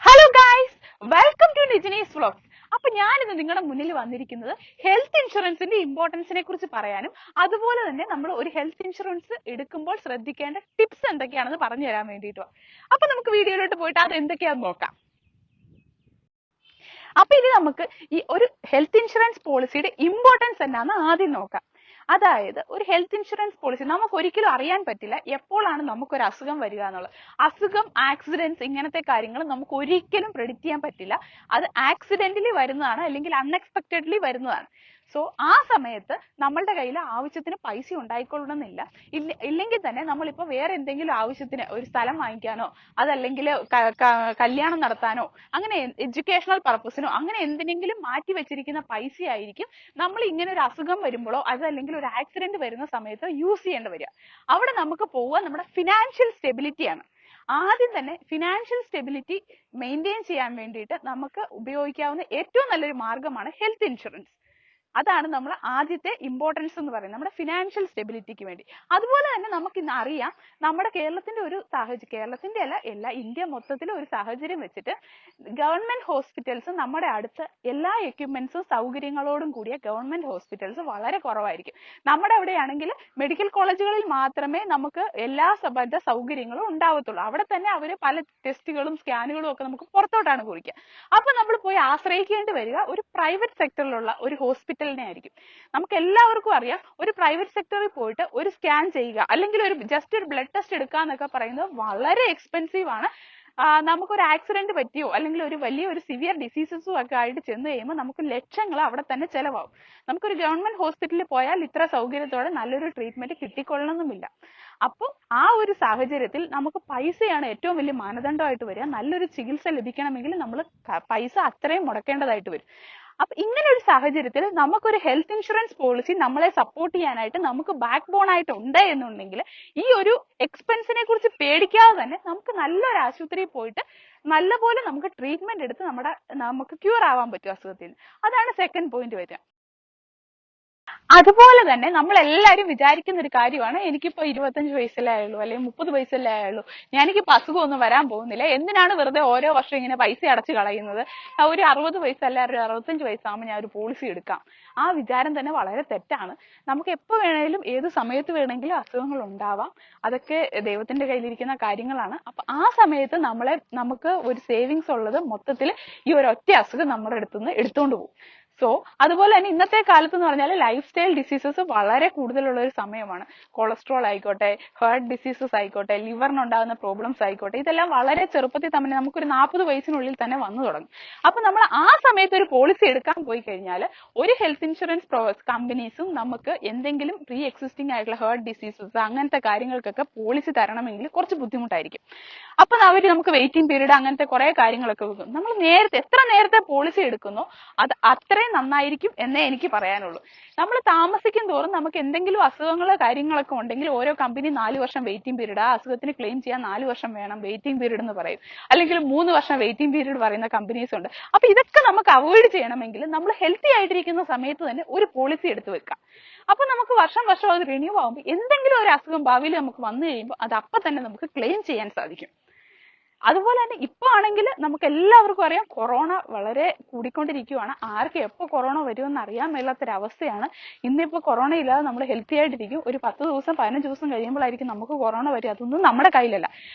Hello guys, welcome to Nijini's vlogs. അപ്പൊ ഞാനിന്ന് നിങ്ങളുടെ മുന്നിൽ വന്നിരിക്കുന്നത് ഹെൽത്ത് ഇൻഷുറൻസിന്റെ ഇമ്പോർട്ടൻസിനെ കുറിച്ച് പറയാനും അതുപോലെ തന്നെ നമ്മൾ ഒരു ഹെൽത്ത് ഇൻഷുറൻസ് എടുക്കുമ്പോൾ ശ്രദ്ധിക്കേണ്ട ടിപ്സ് എന്തൊക്കെയാണെന്ന് പറഞ്ഞു തരാൻ വേണ്ടിയിട്ടുമാണ്. അപ്പൊ നമുക്ക് വീഡിയോയിലോട്ട് പോയിട്ട് അത് എന്തൊക്കെയാണെന്ന് നോക്കാം. അപ്പൊ ഇത് നമുക്ക് ഈ ഒരു ഹെൽത്ത് ഇൻഷുറൻസ് പോളിസിയുടെ ഇമ്പോർട്ടൻസ് എന്നാന്ന് ആദ്യം നോക്കാം. അതായത് ഒരു ഹെൽത്ത് ഇൻഷുറൻസ് പോളിസി നമുക്ക് ഒരിക്കലും അറിയാൻ പറ്റില്ല എപ്പോഴാണ് നമുക്കൊരു അസുഖം വരിക എന്നുള്ളത്. അസുഖം, ആക്സിഡൻസ്, ഇങ്ങനത്തെ കാര്യങ്ങൾ നമുക്ക് ഒരിക്കലും പ്രെഡിക്റ്റ് ചെയ്യാൻ പറ്റില്ല. അത് ആക്സിഡന്റലി വരുന്നതാണ് അല്ലെങ്കിൽ അൺഎക്സ്പെക്ടഡ്ലി വരുന്നതാണ്. സോ ആ സമയത്ത് നമ്മളുടെ കയ്യിൽ ആവശ്യത്തിന് പൈസ ഉണ്ടായിക്കൊള്ളണമെന്നില്ല. ഇല്ലെങ്കിൽ തന്നെ നമ്മളിപ്പോ വേറെ എന്തെങ്കിലും ആവശ്യത്തിന് ഒരു സ്ഥലം വാങ്ങിക്കാനോ അതല്ലെങ്കിൽ കല്യാണം നടത്താനോ അങ്ങനെ എഡ്യൂക്കേഷണൽ പർപ്പസിനോ അങ്ങനെ എന്തിനെങ്കിലും മാറ്റി വെച്ചിരിക്കുന്ന പൈസ ആയിരിക്കും നമ്മൾ ഇങ്ങനെ ഒരു അസുഖം വരുമ്പോഴോ അതല്ലെങ്കിൽ ഒരു ആക്സിഡന്റ് വരുന്ന സമയത്ത് യൂസ് ചെയ്യേണ്ടി വരിക. അവിടെ നമുക്ക് പോവുക നമ്മുടെ ഫിനാൻഷ്യൽ സ്റ്റെബിലിറ്റിയാണ്. ആദ്യം തന്നെ ഫിനാൻഷ്യൽ സ്റ്റെബിലിറ്റി മെയിൻറ്റെയിൻ ചെയ്യാൻ വേണ്ടിയിട്ട് നമുക്ക് ഉപയോഗിക്കാവുന്ന ഏറ്റവും നല്ലൊരു മാർഗമാണ് ഹെൽത്ത് ഇൻഷുറൻസ്. അതാണ് നമ്മൾ ആദ്യത്തെ ഇമ്പോർട്ടൻസ് എന്ന് പറയുന്നത്, നമ്മുടെ ഫിനാൻഷ്യൽ സ്റ്റെബിലിറ്റിക്ക് വേണ്ടി. അതുപോലെ തന്നെ നമുക്ക് ഇന്ന് അറിയാം, നമ്മുടെ കേരളത്തിന്റെ ഒരു സാഹചര്യം, കേരളത്തിന്റെ അല്ല എല്ലാ ഇന്ത്യ മൊത്തത്തിലും ഒരു സാഹചര്യം വെച്ചിട്ട് ഗവൺമെന്റ് ഹോസ്പിറ്റൽസ് നമ്മുടെ അടുത്ത് എല്ലാ എക്യുപ്മെന്റ്സും സൗകര്യങ്ങളോടും കൂടിയ ഗവൺമെന്റ് ഹോസ്പിറ്റൽസ് വളരെ കുറവായിരിക്കും. നമ്മുടെ അവിടെയാണെങ്കിൽ മെഡിക്കൽ കോളേജുകളിൽ മാത്രമേ നമുക്ക് എല്ലാ സൗകര്യങ്ങളും ഉണ്ടാവത്തുള്ളൂ. അവിടെ തന്നെ അവര് പല ടെസ്റ്റുകളും സ്കാനുകളും ഒക്കെ നമുക്ക് പുറത്തോട്ടാണ് കുറിക്കുക. അപ്പൊ നമ്മൾ പോയി ആശ്രയിക്കേണ്ടി വരിക ഒരു പ്രൈവറ്റ് സെക്ടറിലുള്ള ഒരു ഹോസ്പിറ്റലിനെ ആയിരിക്കും. നമുക്ക് എല്ലാവർക്കും അറിയാം, ഒരു പ്രൈവറ്റ് സെക്ടറിൽ പോയിട്ട് ഒരു സ്കാൻ ചെയ്യുക അല്ലെങ്കിൽ ഒരു ജസ്റ്റ് ഒരു ബ്ലഡ് ടെസ്റ്റ് എടുക്കുക എന്നൊക്കെ പറയുന്നത് വളരെ എക്സ്പെൻസീവ് ആണ്. നമുക്കൊരു ആക്സിഡന്റ് പറ്റിയോ അല്ലെങ്കിൽ ഒരു വലിയൊരു സിവിയർ ഡിസീസസും ഒക്കെ ആയിട്ട് ചെന്ന് കഴിയുമ്പോൾ നമുക്ക് ലക്ഷങ്ങൾ അവിടെ തന്നെ ചെലവാകും. നമുക്കൊരു ഗവൺമെന്റ് ഹോസ്പിറ്റലിൽ പോയാൽ ഇത്ര സൗകര്യത്തോടെ നല്ലൊരു ട്രീറ്റ്മെന്റ് കിട്ടിക്കൊള്ളണമെന്നില്ല. അപ്പോൾ ആ ഒരു സാഹചര്യത്തിൽ നമുക്ക് പൈസയാണ് ഏറ്റവും വലിയ മാനദണ്ഡമായിട്ട് വരിക. നല്ലൊരു ചികിത്സ ലഭിക്കണമെങ്കിൽ നമ്മൾ പൈസ അത്രയും മുടക്കേണ്ടതായിട്ട് വരും. അപ്പൊ ഇങ്ങനെ ഒരു സാഹചര്യത്തിൽ നമുക്കൊരു ഹെൽത്ത് ഇൻഷുറൻസ് പോളിസി നമ്മളെ സപ്പോർട്ട് ചെയ്യാനായിട്ട് നമുക്ക് ബാക്ക് ബോൺ ആയിട്ട് ഉണ്ട് എന്നുണ്ടെങ്കിൽ ഈ ഒരു എക്സ്പെൻസിനെ കുറിച്ച് പേടിക്കാതെ തന്നെ നമുക്ക് നല്ലൊരു ആശുപത്രിയിൽ പോയിട്ട് നല്ലപോലെ നമുക്ക് ട്രീറ്റ്മെന്റ് എടുത്ത് നമുക്ക് ക്യൂർ ആവാൻ പറ്റും അസുഖത്തിന്. അതാണ് സെക്കൻഡ് പോയിന്റ് വരിക. അതുപോലെ തന്നെ നമ്മൾ എല്ലാവരും വിചാരിക്കുന്ന ഒരു കാര്യമാണ്, എനിക്കിപ്പോ 25 വയസ്സല്ലേ ആയുള്ളൂ അല്ലെങ്കിൽ 30 വയസ്സല്ലേ ആയുള്ളൂ, എനിക്കിപ്പോ അസുഖമൊന്നും വരാൻ പോകുന്നില്ല, എന്തിനാണ് വെറുതെ ഓരോ വർഷം ഇങ്ങനെ പൈസ അടച്ചു കളയുന്നത്, ഒരു 60 വയസ്സല്ല ഒരു 65 വയസ്സാകുമ്പോൾ ഞാൻ ഒരു പോളിസി എടുക്കാം. ആ വിചാരം തന്നെ വളരെ തെറ്റാണ്. നമുക്ക് എപ്പോ വേണമെങ്കിലും ഏത് സമയത്ത് വേണമെങ്കിലും അസുഖങ്ങൾ ഉണ്ടാവാം. അതൊക്കെ ദൈവത്തിന്റെ കയ്യിലിരിക്കുന്ന കാര്യങ്ങളാണ്. അപ്പൊ ആ സമയത്ത് നമുക്ക് ഒരു സേവിങ്സ് ഉള്ളത് മൊത്തത്തിൽ ഈ ഒരു ഒറ്റ അസുഖം നമ്മുടെ അടുത്തുനിന്ന് എടുത്തുകൊണ്ട് പോകും. സോ അതുപോലെ തന്നെ ഇന്നത്തെ കാലത്ത് എന്ന് പറഞ്ഞാൽ ലൈഫ് സ്റ്റൈൽ ഡിസീസസ് വളരെ കൂടുതലുള്ള ഒരു സമയമാണ്. കൊളസ്ട്രോൾ ആയിക്കോട്ടെ, ഹാർട്ട് ഡിസീസസ് ആയിക്കോട്ടെ, ലിവറിനുണ്ടാകുന്ന പ്രോബ്ലംസ് ആയിക്കോട്ടെ, ഇതെല്ലാം വളരെ ചെറുപ്പത്തിൽ തന്നെ നമുക്കൊരു 40 വയസ്സിനുള്ളിൽ തന്നെ വന്നു തുടങ്ങും. അപ്പൊ നമ്മൾ ആ സമയത്ത് ഒരു പോളിസി എടുക്കാൻ പോയി കഴിഞ്ഞാൽ ഒരു ഹെൽത്ത് ഇൻഷുറൻസ് കമ്പനീസും നമുക്ക് എന്തെങ്കിലും പ്രീ എക്സിസ്റ്റിംഗ് ആയിട്ടുള്ള ഹാർട്ട് ഡിസീസസ് അങ്ങനത്തെ കാര്യങ്ങൾക്കൊക്കെ പോളിസി തരണമെങ്കിൽ കുറച്ച് ബുദ്ധിമുട്ടായിരിക്കും. അപ്പൊ അവര് നമുക്ക് വെയിറ്റിംഗ് പീരീഡ് അങ്ങനത്തെ കുറെ കാര്യങ്ങളൊക്കെ വെക്കും. നമ്മൾ എത്ര നേരത്തെ പോളിസി എടുക്കുന്നോ അത് അത്രയും നന്നായിരിക്കും എന്നേ എനിക്ക് പറയാനുള്ളൂ. നമ്മൾ താമസിക്കും തോറും നമുക്ക് എന്തെങ്കിലും അസുഖങ്ങളോ കാര്യങ്ങളൊക്കെ ഉണ്ടെങ്കിൽ ഓരോ കമ്പനി 4 വർഷം വെയിറ്റിംഗ് പീരീഡ്, ആ അസുഖത്തിന് ക്ലെയിം ചെയ്യാൻ 4 വർഷം വേണം വെയിറ്റിംഗ് പീരീഡ് എന്ന് പറയും. അല്ലെങ്കിൽ 3 വർഷം വെയിറ്റിംഗ് പീരീഡ് പറയുന്ന കമ്പനീസ് ഉണ്ട്. അപ്പൊ ഇതൊക്കെ നമുക്ക് അവോയ്ഡ് ചെയ്യണമെങ്കിൽ നമ്മൾ ഹെൽത്തി ആയിട്ടിരിക്കുന്ന സമയത്ത് തന്നെ ഒരു പോളിസി എടുത്തു വെക്കാം. അപ്പൊ നമുക്ക് വർഷം അത് റിന്യൂ ആകുമ്പോൾ എന്തെങ്കിലും ഒരു അസുഖം ഭാവിയിൽ നമുക്ക് വന്നു കഴിയുമ്പോൾ അത് അപ്പൊ തന്നെ നമുക്ക് ക്ലെയിം ചെയ്യാൻ സാധിക്കും. അതുപോലെ തന്നെ ഇപ്പൊ ആണെങ്കിൽ നമുക്ക് എല്ലാവർക്കും അറിയാം, കൊറോണ വളരെ കൂടിക്കൊണ്ടിരിക്കുകയാണ്. ആർക്ക് എപ്പോ കൊറോണ വരുമെന്ന് അറിയാൻ മേലാത്തൊരവസ്ഥയാണ്. ഇന്നിപ്പോ കൊറോണ ഇല്ലാതെ നമ്മൾ ഹെൽത്തി ആയിട്ടിരിക്കും. ഒരു 10 ദിവസം 15 ദിവസം കഴിയുമ്പോഴായിരിക്കും നമുക്ക് കൊറോണ വരിക. അതൊന്നും നമ്മുടെ കയ്യിലല്ല.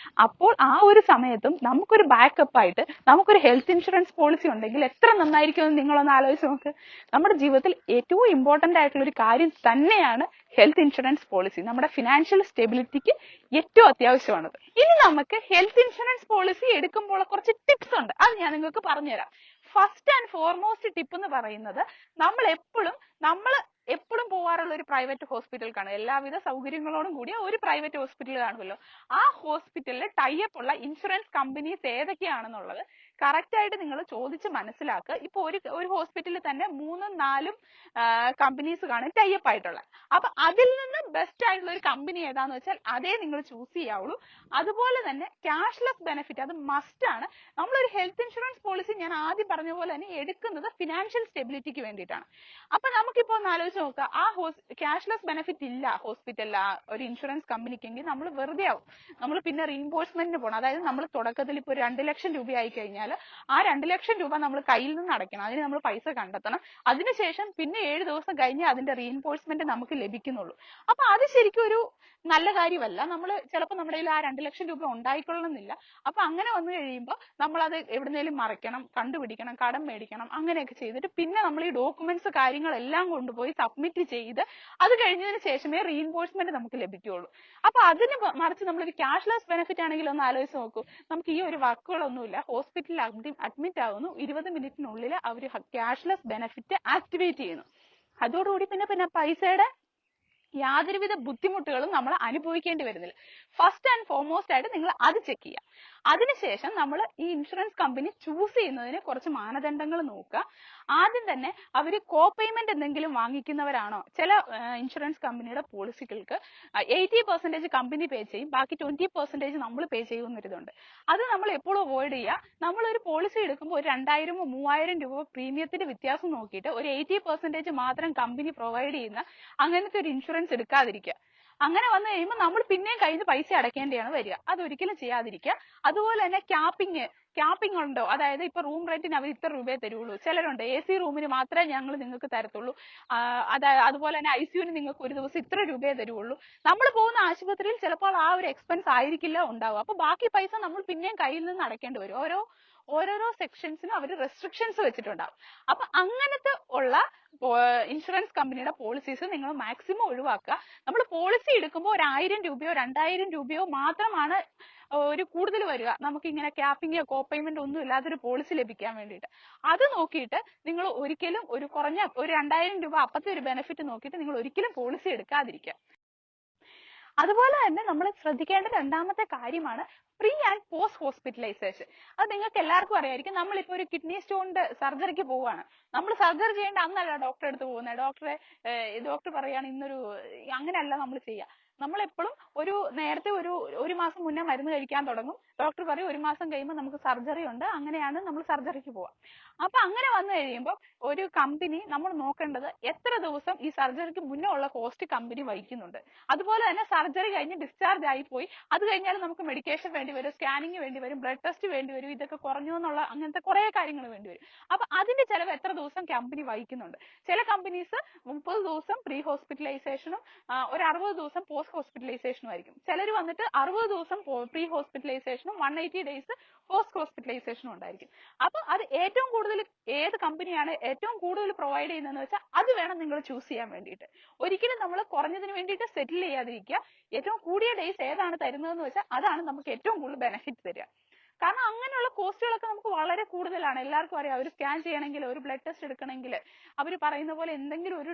അപ്പോൾ ആ ഒരു സമയത്തും നമുക്കൊരു ബാക്കപ്പ് ആയിട്ട് നമുക്കൊരു ഹെൽത്ത് ഇൻഷുറൻസ് പോളിസി ഉണ്ടെങ്കിൽ എത്ര നന്നായിരിക്കും എന്ന് നിങ്ങളൊന്ന് ആലോചിച്ച് നോക്ക്. നമ്മുടെ ജീവിതത്തിൽ ഏറ്റവും ഇമ്പോർട്ടന്റ് ആയിട്ടുള്ള ഒരു കാര്യം തന്നെയാണ് ഹെൽത്ത് ഇൻഷുറൻസ് പോളിസി. നമ്മുടെ ഫിനാൻഷ്യൽ സ്റ്റെബിലിറ്റിക്ക് ഏറ്റവും അത്യാവശ്യമാണത്. ഇനി നമുക്ക് ഹെൽത്ത് ഇൻഷുറൻസ് പോളിസി എടുക്കുമ്പോൾ കുറച്ച് ടിപ്സ് ഉണ്ട്, അത് ഞാൻ നിങ്ങൾക്ക് പറഞ്ഞുതരാം. ഫസ്റ്റ് ആൻഡ് ഫോർമോസ്റ്റ് ടിപ്പ് എന്ന് പറയുന്നത്, നമ്മൾ എപ്പോഴും പോവാറുള്ള ഒരു പ്രൈവറ്റ് ഹോസ്പിറ്റൽ കാണും. എല്ലാവിധ സൗകര്യങ്ങളോടും കൂടിയ ഒരു പ്രൈവറ്റ് ഹോസ്പിറ്റൽ കാണുമല്ലോ. ആ ഹോസ്പിറ്റലിൽ ടൈപ്പ് ഉള്ള ഇൻഷുറൻസ് കമ്പനീസ് ഏതൊക്കെയാണെന്നുള്ളത് കറക്റ്റ് ആയിട്ട് നിങ്ങൾ ചോദിച്ച് മനസ്സിലാക്കുക. ഇപ്പൊ ഒരു ഹോസ്പിറ്റലിൽ തന്നെ 3-4 കമ്പനീസ് കാണും ടൈപ്പ് ആയിട്ടുള്ള. അപ്പൊ അതിൽ നിന്ന് ബെസ്റ്റ് ആയിട്ടുള്ള ഒരു കമ്പനി ഏതാന്ന് വെച്ചാൽ അതേ നിങ്ങൾ ചൂസ് ചെയ്യാവുള്ളൂ. അതുപോലെ തന്നെ ക്യാഷ്ലെസ് ബെനിഫിറ്റ് അത് മസ്റ്റ് ആണ്. നമ്മളൊരു ഹെൽത്ത് ഇൻഷുറൻസ് പോളിസി ഞാൻ ആദ്യം പറഞ്ഞ പോലെ തന്നെ എടുക്കുന്നത് ഫിനാൻഷ്യൽ സ്റ്റെബിലിറ്റിക്ക് വേണ്ടിയിട്ടാണ്. അപ്പൊ നമുക്കിപ്പോ ഒന്ന് ആലോചിച്ച് നോക്കുക, ആ ക്യാഷ്ലെസ് ബെനിഫിറ്റ് ഇല്ല ഹോസ്പിറ്റലിൽ ഒരു ഇൻഷുറൻസ് കമ്പനിക്കെങ്കിൽ നമ്മൾ വെറുതെ ആവും. നമ്മൾ പിന്നെ റീഇംബേഴ്സ്മെന്റിന് പോകണം. അതായത് നമ്മൾ തുടക്കത്തിൽ ഇപ്പൊ 2 ലക്ഷം രൂപ ആയി കഴിഞ്ഞാൽ കഴിഞ്ഞാൽ ആ 2 ലക്ഷം രൂപ നമ്മൾ കയ്യിൽ നിന്ന് അടയ്ക്കണം. അതിന് നമ്മൾ പൈസ കണ്ടെത്തണം. അതിനുശേഷം പിന്നെ 7 ദിവസം കഴിഞ്ഞ് അതിന്റെ റീഇൻഫോഴ്സ്മെന്റ് നമുക്ക് ലഭിക്കുന്നുള്ളൂ. അപ്പൊ അത് ശരിക്കും ഒരു നല്ല കാര്യമല്ല. നമ്മൾ ചിലപ്പോൾ നമ്മുടെ കയ്യിൽ ആ 2 ലക്ഷം രൂപ ഉണ്ടായിക്കൊള്ളണമെന്നില്ല. അപ്പൊ അങ്ങനെ വന്നു കഴിയുമ്പോൾ നമ്മൾ അത് എവിടുന്നേലും മറയ്ക്കണം, കണ്ടുപിടിക്കണം, കടം മേടിക്കണം, അങ്ങനെയൊക്കെ ചെയ്തിട്ട് പിന്നെ നമ്മൾ ഈ ഡോക്യുമെന്റ്സ് കാര്യങ്ങളെല്ലാം കൊണ്ടുപോയി സബ്മിറ്റ് ചെയ്ത് അത് കഴിഞ്ഞതിന് ശേഷമേ റീഇൻഫോഴ്സ്മെന്റ് നമുക്ക് ലഭിക്കുകയുള്ളൂ. അപ്പൊ അതിന് മറിച്ച് നമ്മളൊരു ക്യാഷ്ലെസ് ബെനിഫിറ്റ് ആണെങ്കിൽ ഒന്ന് ആലോചിച്ച് നോക്കൂ. നമുക്ക് ഈ ഒരു വർക്കുകളൊന്നുമില്ല, ഹോസ്പിറ്റലിൽ അഡ്മിറ്റ് ആവുന്നു, 20 മിനിറ്റിനുള്ളിൽ അവർ ക്യാഷ്ലെസ് ബെനിഫിറ്റ് ആക്ടിവേറ്റ് ചെയ്യുന്നു. അതോടുകൂടി പിന്നെ പൈസയുടെ യാതൊരുവിധ ബുദ്ധിമുട്ടുകളും നമ്മൾ അനുഭവിക്കേണ്ടി വരുന്നില്ല. ഫസ്റ്റ് ആൻഡ് ഫോർമോസ്റ്റ് ആയിട്ട് നിങ്ങൾ അത് ചെക്ക് ചെയ്യുക. അതിനുശേഷം നമ്മൾ ഈ ഇൻഷുറൻസ് കമ്പനി ചൂസ് ചെയ്യുന്നതിന് കുറച്ച് മാനദണ്ഡങ്ങൾ നോക്കുക. ആദ്യം തന്നെ അവർ കോ പേയ്മെന്റ് എന്തെങ്കിലും വാങ്ങിക്കുന്നവരാണോ? ചില ഇൻഷുറൻസ് കമ്പനിയുടെ പോളിസികൾക്ക് 80% കമ്പനി പേ ചെയ്യും, ബാക്കി 20% നമ്മൾ പേ ചെയ്യുന്നൊരിതുണ്ട്. അത് നമ്മൾ എപ്പോഴും അവോയ്ഡ് ചെയ്യുക. നമ്മൾ ഒരു പോളിസി എടുക്കുമ്പോൾ ഒരു 2000-3000 രൂപ പ്രീമിയത്തിന്റെ വ്യത്യാസം നോക്കിയിട്ട് ഒരു 80% മാത്രം കമ്പനി പ്രൊവൈഡ് ചെയ്യുന്ന അങ്ങനത്തെ ഒരു ഇൻഷുറൻസ് എടുക്കാതിരിക്കുക. അങ്ങനെ വന്നു കഴിയുമ്പോൾ നമ്മൾ പിന്നെയും കയ്യിൽ പൈസ അടയ്ക്കേണ്ടിയാണ് വരിക. അതൊരിക്കലും ചെയ്യാതിരിക്കുക. അതുപോലെ തന്നെ ക്യാപ്പിംഗ് ഉണ്ടോ? അതായത് ഇപ്പൊ റൂം റെന്റിന് അവർ ഇത്ര രൂപയെ തരുള്ളൂ. ചിലരുണ്ട് AC റൂമിന് മാത്രമേ ഞങ്ങൾ നിങ്ങൾക്ക് തരത്തുള്ളൂ, അതുപോലെ തന്നെ ICUവിന് നിങ്ങൾക്ക് ഒരു ദിവസം ഇത്ര രൂപയെ തരുള്ളൂ. നമ്മൾ പോകുന്ന ആശുപത്രിയിൽ ചിലപ്പോൾ ആ ഒരു എക്സ്പെൻസ് ആയിരിക്കില്ല ഉണ്ടാവുക. അപ്പൊ ബാക്കി പൈസ നമ്മൾ പിന്നെയും കയ്യിൽ നിന്ന് അടയ്ക്കേണ്ടി വരും. ഓരോരോ സെക്ഷൻസിനും അവർ റെസ്ട്രിക്ഷൻസ് വെച്ചിട്ടുണ്ടാവും. അപ്പൊ അങ്ങനത്തെ ഉള്ള ഇൻഷുറൻസ് കമ്പനിയുടെ പോളിസീസ് നിങ്ങൾ മാക്സിമം ഒഴിവാക്കുക. നമ്മൾ പോളിസി എടുക്കുമ്പോൾ 1000 രൂപയോ 2000 രൂപയോ മാത്രമാണ് ഒരു കൂടുതൽ വരിക. നമുക്ക് ഇങ്ങനെ ക്യാപ്പിംഗ് കോ പേയ്മെന്റ് ഒന്നും ഇല്ലാത്തൊരു പോളിസി ലഭിക്കാൻ വേണ്ടിയിട്ട്. അത് നോക്കിയിട്ട് നിങ്ങൾ ഒരിക്കലും ഒരു കുറഞ്ഞ ഒരു 2000 രൂപ അപ്പത്തെ ഒരു ബെനിഫിറ്റ് നോക്കിയിട്ട് നിങ്ങൾ ഒരിക്കലും പോളിസി എടുക്കാതിരിക്കുക. അതുപോലെ തന്നെ നമ്മൾ ശ്രദ്ധിക്കേണ്ട രണ്ടാമത്തെ കാര്യമാണ് പ്രീ ആൻഡ് പോസ്റ്റ് ഹോസ്പിറ്റലൈസേഷൻ. അത് നിങ്ങൾക്ക് എല്ലാവർക്കും അറിയായിരിക്കും. നമ്മളിപ്പോ ഒരു കിഡ്നി സ്റ്റോണിന്റെ സർജറിക്ക് പോവാണ്. നമ്മൾ സർജറി ചെയ്യേണ്ട അന്നല്ല ഡോക്ടറെ അടുത്ത് പോകുന്നത്. ഡോക്ടർ പറയാണ് ഇന്നൊരു, അങ്ങനെയല്ല നമ്മൾ ചെയ്യുക. നമ്മളെപ്പോഴും നേരത്തെ ഒരു മാസം മുന്നേ മരുന്ന് കഴിക്കാൻ തുടങ്ങും. ഡോക്ടർ പറയും 1 മാസം കഴിയുമ്പോൾ നമുക്ക് സർജറി ഉണ്ട്, അങ്ങനെയാണ് നമ്മൾ സർജറിക്ക് പോവാം. അപ്പൊ അങ്ങനെ വന്നു കഴിയുമ്പോൾ ഒരു കമ്പനി നമ്മൾ നോക്കേണ്ടത് എത്ര ദിവസം ഈ സർജറിക്ക് മുന്നേ ഉള്ള കോസ്റ്റ് കമ്പനി വഹിക്കുന്നുണ്ട്. അതുപോലെ തന്നെ സർജറി കഴിഞ്ഞ് ഡിസ്ചാർജ് ആയി പോയി, അത് കഴിഞ്ഞാൽ നമുക്ക് മെഡിക്കേഷൻ വേണ്ടി വരും, സ്കാനിങ് വേണ്ടി വരും, ബ്ലഡ് ടെസ്റ്റ് വേണ്ടി വരും, ഇതൊക്കെ കുറഞ്ഞു എന്നുള്ള അങ്ങനത്തെ കുറെ കാര്യങ്ങൾ വേണ്ടി വരും. അപ്പൊ അതിന്റെ ചെലവ് എത്ര ദിവസം കമ്പനി വഹിക്കുന്നുണ്ട്? ചില കമ്പനീസ് 30 ദിവസം പ്രീ ഹോസ്പിറ്റലൈസേഷനും ഒരു 60 ദിവസം പോസ്റ്റ് ഹോസ്പിറ്റലൈസേഷനും ആയിരിക്കും. ചിലർ വന്നിട്ട് 60 ദിവസം പ്രീ ഹോസ്പിറ്റലൈസേഷനും 180 ഡേയ്സ് പോസ്റ്റ് ഹോസ്പിറ്റലൈസേഷനും ഉണ്ടായിരിക്കും. അപ്പൊ അത് ഏറ്റവും കൂടുതൽ ഏത് കമ്പനിയാണ് ഏറ്റവും കൂടുതൽ പ്രൊവൈഡ് ചെയ്യുന്നതെന്ന് വെച്ചാൽ അത് വേണം നിങ്ങൾ ചൂസ് ചെയ്യാൻ വേണ്ടിയിട്ട്. ഒരിക്കലും നമ്മൾ കുറഞ്ഞതിന് വേണ്ടിയിട്ട് സെറ്റിൽ ചെയ്യാതിരിക്കുക. ഏറ്റവും കൂടിയ ഡേയ്സ് ഏതാണ് തരുന്നതെന്ന് വെച്ചാൽ അതാണ് നമുക്ക് ഏറ്റവും കൂടുതൽ ബെനിഫിറ്റ് തരിക. കാരണം അങ്ങനെയുള്ള കോസ്റ്റുകളൊക്കെ നമുക്ക് വളരെ കൂടുതലാണ്. എല്ലാവർക്കും അറിയാം. ഒരു സ്കാൻ ചെയ്യണമെങ്കിൽ, ഒരു ബ്ലഡ് ടെസ്റ്റ് എടുക്കണമെങ്കിൽ, അവർ പറയുന്ന പോലെ എന്തെങ്കിലും ഒരു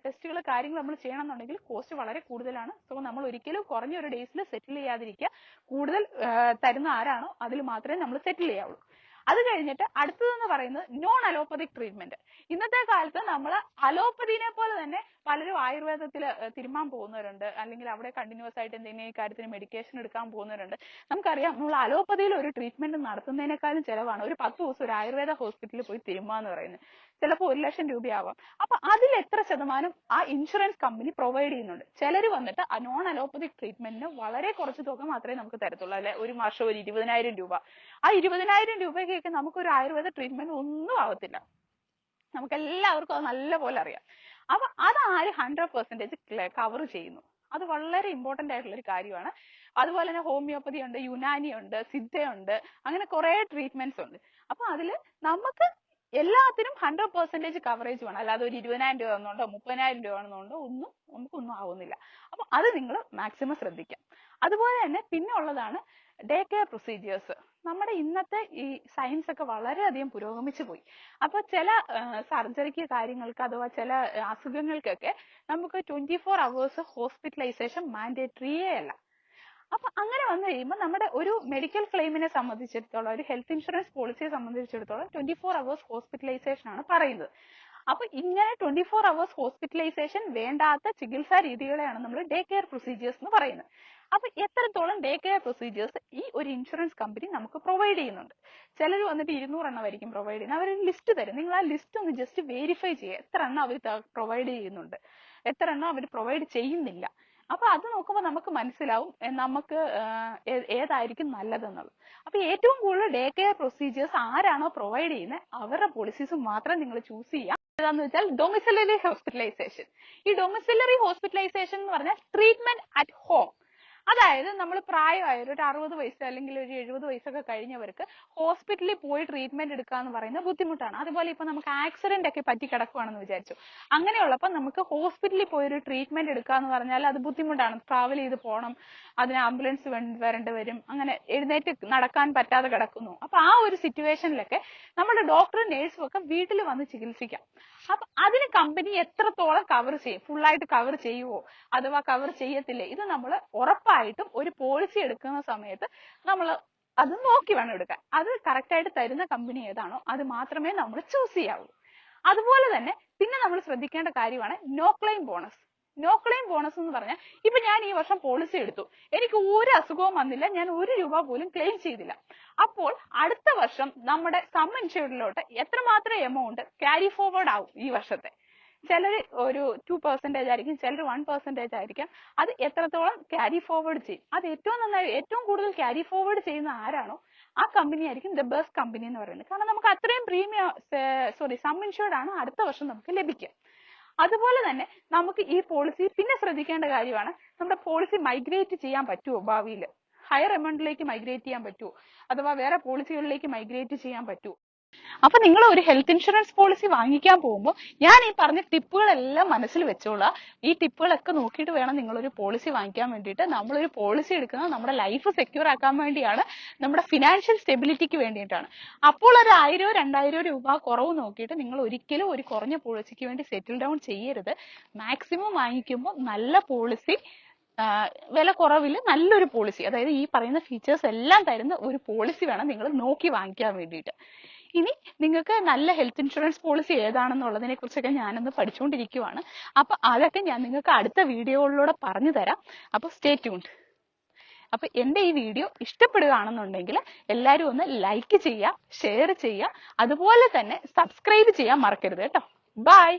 ടെസ്റ്റുകൾ കാര്യങ്ങൾ നമ്മൾ ചെയ്യണമെന്നുണ്ടെങ്കിൽ കോസ്റ്റ് വളരെ കൂടുതലാണ്. സോ നമ്മൾ ഒരിക്കലും കുറഞ്ഞ ഒരു ഡേയ്സിൽ സെറ്റിൽ ചെയ്യാതിരിക്കുക. കൂടുതൽ തരുന്ന ആരാണോ അതിൽ മാത്രമേ നമ്മൾ സെറ്റിൽ ചെയ്യാവുള്ളൂ. അത് കഴിഞ്ഞിട്ട് അടുത്തതെന്ന് പറയുന്നത് നോൺ അലോപ്പതിക് ട്രീറ്റ്മെന്റ്. ഇന്നത്തെ കാലത്ത് നമ്മൾ അലോപ്പതിനെ പോലെ തന്നെ പലരും ആയുർവേദത്തിൽ തിരുമാൻ പോകുന്നവരുണ്ട്, അല്ലെങ്കിൽ അവിടെ കണ്ടിന്യൂസ് ആയിട്ട് എന്തെങ്കിലും കാര്യത്തിന് മെഡിക്കേഷൻ എടുക്കാൻ പോകുന്നവരുണ്ട്. നമുക്കറിയാം, നമ്മൾ അലോപ്പതിയിൽ ഒരു ട്രീറ്റ്മെന്റ് നടത്തുന്നതിനേക്കാളും ചിലവാണ് ഒരു 10 ദിവസം ഒരു ആയുർവേദ ഹോസ്പിറ്റലിൽ പോയി തിരുമാന്ന് പറയുന്നത്. ചിലപ്പോൾ 1 ലക്ഷം രൂപയാവാം. അപ്പൊ അതിൽ എത്ര ശതമാനം ആ ഇൻഷുറൻസ് കമ്പനി പ്രൊവൈഡ് ചെയ്യുന്നുണ്ട്? ചിലർ വന്നിട്ട് ആ നോൺ അലോപ്പതിക് ട്രീറ്റ്മെന്റിന് വളരെ കുറച്ച് തുക മാത്രമേ നമുക്ക് തരത്തുള്ളൂ. അല്ലെ, ഒരു മാസം ഒരു 20,000 രൂപ. ആ 20,000 രൂപയ്ക്കൊക്കെ നമുക്കൊരു ആയുർവേദ ട്രീറ്റ്മെന്റ് ഒന്നും ആവത്തില്ല. നമുക്ക് എല്ലാവർക്കും അത് നല്ലപോലെ അറിയാം. അപ്പൊ അതാര് 100% കവർ ചെയ്യുന്നു? അത് വളരെ ഇമ്പോർട്ടന്റ് ആയിട്ടുള്ള ഒരു കാര്യമാണ്. അതുപോലെ തന്നെ ഹോമിയോപ്പതി ഉണ്ട്, യുനാനി ഉണ്ട്, സിദ്ധയുണ്ട്, അങ്ങനെ കുറെ ട്രീറ്റ്മെന്റ്സ് ഉണ്ട്. അപ്പൊ അതിൽ നമുക്ക് എല്ലാത്തിനും 100% കവറേജ് വേണം. അല്ലാതെ ഒരു 20,000 രൂപ എന്നുണ്ടോ 30,000 രൂപ ആണെന്നുണ്ടോ നമുക്കൊന്നും ആവുന്നില്ല. അപ്പൊ അത് നിങ്ങൾ മാക്സിമം ശ്രദ്ധിക്കാം. അതുപോലെ തന്നെ പിന്നെ ഉള്ളതാണ് ഡേ കെയർ പ്രൊസീജിയേഴ്സ്. നമ്മുടെ ഇന്നത്തെ ഈ സയൻസ് ഒക്കെ വളരെയധികം പുരോഗമിച്ചു പോയി. അപ്പൊ ചില സർജറിക്ക് കാര്യങ്ങൾക്ക് അഥവാ ചില അസുഖങ്ങൾക്കൊക്കെ നമുക്ക് 24 hours ഹോസ്പിറ്റലൈസേഷൻ മാൻഡേറ്ററിയേ അല്ല. അപ്പൊ അങ്ങനെ വന്നു കഴിയുമ്പോൾ നമ്മുടെ ഒരു മെഡിക്കൽ ക്ലെയിമിനെ സംബന്ധിച്ചിടത്തോളം, ഒരു ഹെൽത്ത് ഇൻഷുറൻസ് പോളിസിയെ സംബന്ധിച്ചിടത്തോളം 24 hours ഹോസ്പിറ്റലൈസേഷൻ ആണ് പറയുന്നത്. അപ്പൊ ഇങ്ങനെ 24 hours ഹോസ്പിറ്റലൈസേഷൻ വേണ്ടാത്ത ചികിത്സാ രീതികളെയാണ് നമ്മൾ ഡേ കെയർ പ്രൊസീജിയേഴ്സ് എന്ന് പറയുന്നത്. അപ്പൊ എത്രത്തോളം ഡേ കെയർ പ്രൊസീജിയേഴ്സ് ഈ ഒരു ഇൻഷുറൻസ് കമ്പനി നമുക്ക് പ്രൊവൈഡ് ചെയ്യുന്നുണ്ട്? ചിലർ വന്നിട്ട് 200 എണ്ണമായിരിക്കും പ്രൊവൈഡ് ചെയ്യുന്നത്. അവർ ലിസ്റ്റ് തരും. നിങ്ങൾ ആ ലിസ്റ്റ് ഒന്ന് ജസ്റ്റ് വെരിഫൈ ചെയ്യുക. എത്ര എണ്ണം അവർ പ്രൊവൈഡ് ചെയ്യുന്നുണ്ട്, എത്ര എണ്ണം അവർ പ്രൊവൈഡ് ചെയ്യുന്നില്ല. അപ്പൊ അത് നോക്കുമ്പോൾ നമുക്ക് മനസ്സിലാവും നമുക്ക് ഏതായിരിക്കും നല്ലതെന്നുള്ളത്. അപ്പൊ ഏറ്റവും കൂടുതൽ ഡേ കെയർ പ്രൊസീജിയേഴ്സ് ആരാണോ പ്രൊവൈഡ് ചെയ്യുന്നത് അവരുടെ പോളിസീസ് മാത്രം നിങ്ങൾ ചൂസ് ചെയ്യാം. ഏതാന്ന് വെച്ചാൽ ഡൊമിസിലറി ഹോസ്പിറ്റലൈസേഷൻ. ഈ ഡൊമിസിലറി ഹോസ്പിറ്റലൈസേഷൻ എന്ന് പറഞ്ഞാൽ ട്രീറ്റ്മെന്റ് അറ്റ് ഹോം. അതായത് നമ്മൾ പ്രായമായൊരു 60 വയസ്സ് അല്ലെങ്കിൽ ഒരു 70 വയസ്സൊക്കെ കഴിഞ്ഞവർക്ക് ഹോസ്പിറ്റലിൽ പോയി ട്രീറ്റ്മെന്റ് എടുക്കുക എന്ന് പറയുന്നത് ബുദ്ധിമുട്ടാണ്. അതുപോലെ ഇപ്പൊ നമുക്ക് ആക്സിഡന്റ് ഒക്കെ പറ്റി കിടക്കുവാണെന്ന് വിചാരിച്ചു, അങ്ങനെയുള്ളപ്പോൾ നമുക്ക് ഹോസ്പിറ്റലിൽ പോയി ഒരു ട്രീറ്റ്മെന്റ് എടുക്കുക എന്ന് പറഞ്ഞാൽ അത് ബുദ്ധിമുട്ടാണ്. ട്രാവൽ ചെയ്ത് പോകണം, അതിന് ആംബുലൻസ് വരേണ്ടി വരും, അങ്ങനെ എഴുന്നേറ്റ് നടക്കാൻ പറ്റാതെ കിടക്കുന്നു. അപ്പൊ ആ ഒരു സിറ്റുവേഷനിലൊക്കെ നമ്മുടെ ഡോക്ടറും നേഴ്സും ഒക്കെ വീട്ടിൽ വന്ന് ചികിത്സിക്കാം. അപ്പൊ അതിന് കമ്പനി എത്രത്തോളം കവർ ചെയ്യും, ഫുള്ളായിട്ട് കവർ ചെയ്യുവോ അഥവാ കവർ ചെയ്യത്തില്ലേ, ഇത് നമ്മൾ ഉറപ്പായിട്ടും ഒരു പോളിസി എടുക്കുന്ന സമയത്ത് നമ്മൾ അത് നോക്കി വേണം എടുക്കാൻ. അത് കറക്റ്റ് ആയിട്ട് തരുന്ന കമ്പനി ഏതാണോ അത് മാത്രമേ നമ്മൾ ചൂസ് ചെയ്യാവൂ. അതുപോലെ തന്നെ പിന്നെ നമ്മൾ ശ്രദ്ധിക്കേണ്ട കാര്യമാണ് no claim bonus. No claim bonus എന്ന് പറഞ്ഞാൽ ഇപ്പൊ ഞാൻ ഈ വർഷം പോളിസി എടുത്തു, എനിക്ക് ഒരു അസുഖവും വന്നില്ല, ഞാൻ 1 രൂപ പോലും ക്ലെയിം ചെയ്തില്ല. അപ്പോൾ അടുത്ത വർഷം നമ്മുടെ സം ഇൻഷുർഡിലോട്ട് എത്രമാത്രം എമൗണ്ട് ക്യാരി ഫോർവേഡ് ആവും ഈ വർഷത്തെ. ചിലർ ഒരു 2% ആയിരിക്കും, ചിലർ 1% ആയിരിക്കാം. അത് എത്രത്തോളം ക്യാരി ഫോർവേഡ് ചെയ്യും, അത് ഏറ്റവും നന്നായി ഏറ്റവും കൂടുതൽ ക്യാരി ഫോർവേഡ് ചെയ്യുന്ന ആരാണോ ആ കമ്പനി ആയിരിക്കും ദ ബെസ്റ്റ് കമ്പനി എന്ന് പറയുന്നത്. കാരണം നമുക്ക് അത്രയും സം ഇൻഷുർഡ് ആണ് അടുത്ത വർഷം നമുക്ക് ലഭിക്കുക. അതുപോലെ തന്നെ നമുക്ക് ഈ പോളിസി പിന്നെ ശ്രദ്ധിക്കേണ്ട കാര്യമാണ്, നമ്മുടെ പോളിസി മൈഗ്രേറ്റ് ചെയ്യാൻ പറ്റുമോ, ഭാവിയിൽ ഹയർ എമൗണ്ടിലേക്ക് മൈഗ്രേറ്റ് ചെയ്യാൻ പറ്റുമോ, അഥവാ വേറെ പോളിസികളിലേക്ക് മൈഗ്രേറ്റ് ചെയ്യാൻ പറ്റുമോ. അപ്പൊ നിങ്ങൾ ഒരു ഹെൽത്ത് ഇൻഷുറൻസ് പോളിസി വാങ്ങിക്കാൻ പോകുമ്പോൾ ഞാൻ ഈ പറഞ്ഞ ടിപ്പുകളെല്ലാം മനസ്സിൽ വെച്ചോളാം. ഈ ടിപ്പുകളൊക്കെ നോക്കിയിട്ട് വേണം നിങ്ങളൊരു പോളിസി വാങ്ങിക്കാൻ വേണ്ടിയിട്ട്. നമ്മളൊരു പോളിസി എടുക്കുന്നത് നമ്മുടെ ലൈഫ് സെക്യൂർ ആക്കാൻ വേണ്ടിയാണ്, നമ്മുടെ ഫിനാൻഷ്യൽ സ്റ്റെബിലിറ്റിക്ക് വേണ്ടിയിട്ടാണ്. അപ്പോൾ ഒരു 1000-2000 രൂപ കുറവ് നോക്കിയിട്ട് നിങ്ങൾ ഒരിക്കലും ഒരു കുറഞ്ഞ പോളിസിക്ക് വേണ്ടി സെറ്റിൽ ഡൗൺ ചെയ്യരുത്. മാക്സിമം വാങ്ങിക്കുമ്പോൾ നല്ല പോളിസി, വില കുറവിൽ നല്ലൊരു പോളിസി, അതായത് ഈ പറയുന്ന ഫീച്ചേഴ്സ് എല്ലാം തരുന്ന ഒരു പോളിസി വേണം നിങ്ങൾ നോക്കി വാങ്ങിക്കാൻ വേണ്ടിയിട്ട്. ഇനി നിങ്ങൾക്ക് നല്ല ഹെൽത്ത് ഇൻഷുറൻസ് പോളിസി ഏതാണെന്നുള്ളതിനെ കുറിച്ചൊക്കെ ഞാനൊന്ന് പഠിച്ചുകൊണ്ടിരിക്കുവാണ്. അപ്പൊ അതൊക്കെ ഞാൻ നിങ്ങൾക്ക് അടുത്ത വീഡിയോകളിലൂടെ പറഞ്ഞു തരാം. അപ്പൊ സ്റ്റേ ട്യൂൺഡ്. അപ്പൊ എന്റെ ഈ വീഡിയോ ഇഷ്ടപ്പെടുകയാണെന്നുണ്ടെങ്കിൽ എല്ലാവരും ഒന്ന് ലൈക്ക് ചെയ്യുക, ഷെയർ ചെയ്യുക, അതുപോലെ തന്നെ സബ്സ്ക്രൈബ് ചെയ്യാൻ മറക്കരുത് കേട്ടോ. ബൈ.